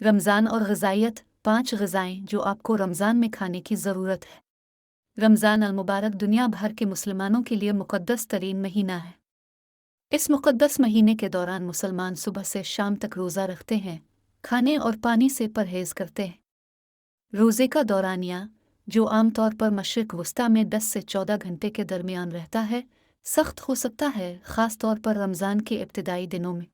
रमज़ान और ग़िज़ाइयत 5 ग़िज़ाएँ जो आपको रमज़ान में खाने की ज़रूरत है। रमज़ान अल-मुबारक दुनिया भर के मुसलमानों के लिए मुक़द्दस तरीन महीना है। इस मुक़द्दस महीने के दौरान मुसलमान सुबह से शाम तक रोज़ा रखते हैं, खाने और पानी से परहेज़ करते हैं। रोज़े का दौरानिया, जो आमतौर पर मशरिक़ वस्ता में 10 से 14 घंटे के दरमियान रहता है, सख्त हो सकता है, ख़ास तौर पर रमज़ान के इब्तिदाई दिनों में।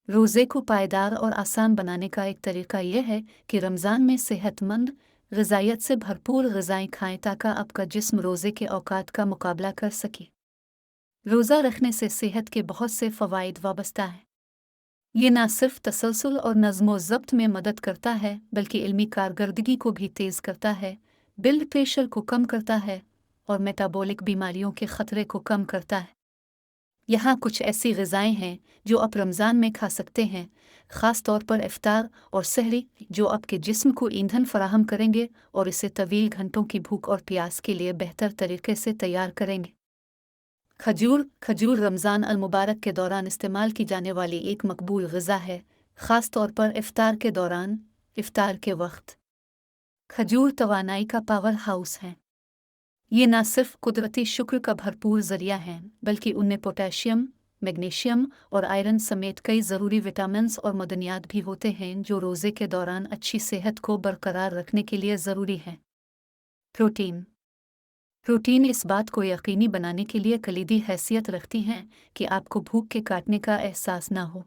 रोज़े को पायदार और आसान बनाने का एक तरीका यह है कि रमज़ान में सेहतमंद, ग़िज़ाइयत से भरपूर ग़िज़ाएँ खाएँ ताकि आपका जिस्म रोज़े के औकात का मुकाबला कर सके। रोज़ा रखने से सेहत के बहुत से फ़वाइद वाबस्ता हैं। ये न सिर्फ तसलसल और नज़्म-ओ-ज़ब्त में मदद करता है, बल्कि इल्मी कारकर्दगी को भी तेज़ करता है, ब्लड प्रेशर को कम करता है और मेटाबॉलिक बीमारियों के ख़तरे को कम करता है। यहाँ कुछ ऐसी ग़िज़ाएँ हैं जो आप रमज़ान में खा सकते हैं, ख़ास तौर पर इफ़्तार और सहरी, जो आपके जिस्म को ईंधन फ़राहम करेंगे और इसे तवील घंटों की भूख और प्यास के लिए बेहतर तरीके से तैयार करेंगे। खजूर रमज़ान अल-मुबारक के दौरान इस्तेमाल की जाने वाली एक मकबूल ग़िज़ा है, ख़ास तौर पर इफ़्तार के दौरान, इफ़्तार के वक्त। खजूर तवानाई का पावर हाउस है। ये न सिर्फ कुदरती शुक्र का भरपूर ज़रिया हैं, बल्कि उनमें पोटेशियम, मैग्नीशियम और आयरन समेत कई ज़रूरी विटामिन्स और मदनियात भी होते हैं जो रोज़े के दौरान अच्छी सेहत को बरकरार रखने के लिए ज़रूरी हैं। प्रोटीन प्रोटीन इस बात को यकीनी बनाने के लिए कलीदी हैसियत रखती हैं कि आपको भूख के काटने का एहसास न हो।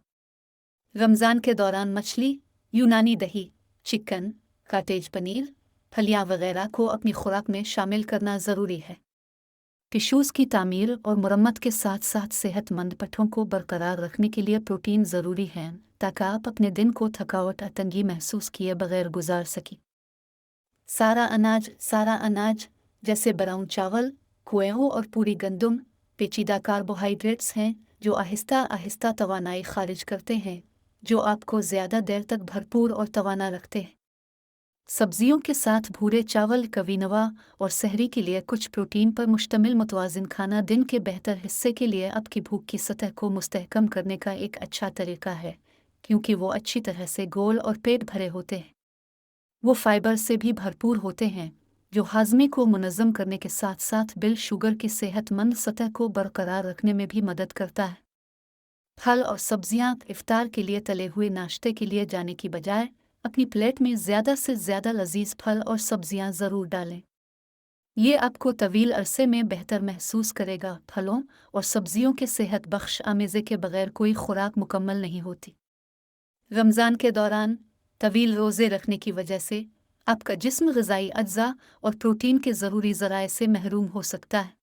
रमज़ान के दौरान मछली, यूनानी दही, चिकन, कॉटेज पनीर, फलियां वगैरह को अपनी खुराक में शामिल करना ज़रूरी है। टिश्यूज़ की तामीर और मुरम्मत के साथ साथ सेहतमंद पट्ठों को बरकरार रखने के लिए प्रोटीन ज़रूरी है, ताकि आप अपने दिन को थकावट और तंगी महसूस किए बगैर गुजार सकें। सारा अनाज जैसे ब्राउन चावल, गेहूं और पूरी गंदम पेचीदा कार्बोहाइड्रेट्स हैं जो आहिस्ता आहिस्ता तवानाई खारिज करते हैं, जो आपको ज़्यादा देर तक भरपूर और तवाना रखते हैं। सब्जियों के साथ भूरे चावल, कवीनवा और सहरी के लिए कुछ प्रोटीन पर मुश्तमिल मुतवाज़िन खाना दिन के बेहतर हिस्से के लिए आपकी भूख की सतह को मुस्तहकम करने का एक अच्छा तरीका है, क्योंकि वो अच्छी तरह से गोल और पेट भरे होते हैं। वो फाइबर से भी भरपूर होते हैं, जो हाज़मे को मुनज़्ज़म करने के साथ साथ ब्लड शुगर की सेहतमंद सतह को बरकरार रखने में भी मदद करता है। फल और सब्जियां इफ्तार के लिए तले हुए नाश्ते के लिए जाने की बजाय अपनी प्लेट में ज़्यादा से ज़्यादा लजीज फल और सब्जियां ज़रूर डालें। ये आपको तवील अरसे में बेहतर महसूस करेगा। फलों और सब्जियों के सेहत बख्श आमेज़े के बगैर कोई खुराक मुकम्मल नहीं होती। रमज़ान के दौरान तवील रोज़े रखने की वजह से आपका जिस्म ग़िज़ाई अज्जा और प्रोटीन के ज़रूरी ज़राए से महरूम हो सकता है।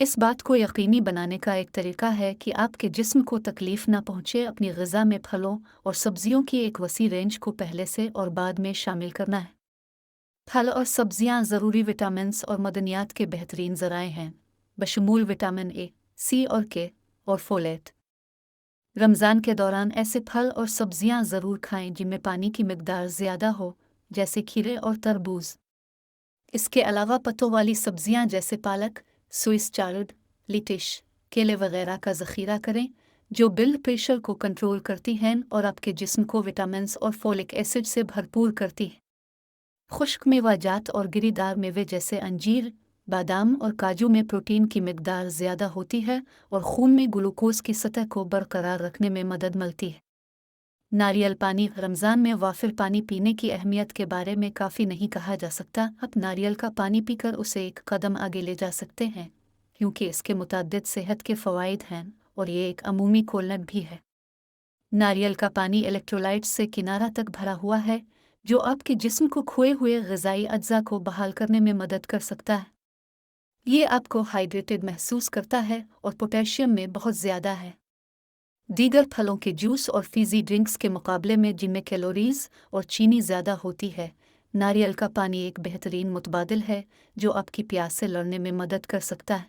इस बात को यकीनी बनाने का एक तरीका है कि आपके जिस्म को तकलीफ़ न पहुँचे। अपनी ग़िज़ा में फलों और सब्जियों की एक वसी रेंज को पहले से और बाद में शामिल करना है। फल और सब्जियां ज़रूरी विटामिन्स और मदनियात के बेहतरीन ज़राए हैं, बशमूल विटामिन ए, सी और के और फोलेट। रमज़ान के दौरान ऐसे फल और सब्जियां ज़रूर खाएं जिनमें पानी की मिकदार ज़्यादा हो, जैसे खीरे और तरबूज। इसके अलावा पत्तों वाली सब्जियां जैसे पालक, स्विस चार्ड, लिटिश, केले वगैरह का ज़ख़ीरा करें, जो ब्लड प्रेशर को कंट्रोल करती हैं और आपके जिस्म को विटामिन्स और फोलिक एसिड से भरपूर करती हैं। खुश्क मेवाजात और गिरीदार मेवे जैसे अंजीर, बादाम और काजू में प्रोटीन की मिकदार ज़्यादा होती है और खून में ग्लूकोज़ की सतह को बरकरार रखने में मदद मिलती है। नारियल पानी रमज़ान में वाफिर पानी पीने की अहमियत के बारे में काफ़ी नहीं कहा जा सकता। आप नारियल का पानी पीकर उसे एक कदम आगे ले जा सकते हैं, क्योंकि इसके मुतअद्दिद सेहत के फ़वाइद हैं और ये एक अमूमी कोलनट भी है। नारियल का पानी इलेक्ट्रोलाइट्स से किनारा तक भरा हुआ है, जो आपके जिस्म को खोए हुए ग़िज़ाई अज्जा को बहाल करने में मदद कर सकता है। ये आपको हाइड्रेटेड महसूस करता है और पोटेशियम में बहुत ज़्यादा है। दीगर फलों के जूस और फ़िज़ी ड्रिंक्स के मुकाबले में, जिनमें कैलोरीज़ और चीनी ज़्यादा होती है, नारियल का पानी एक बेहतरीन मुतबादिल है जो आपकी प्यास से लड़ने में मदद कर सकता है।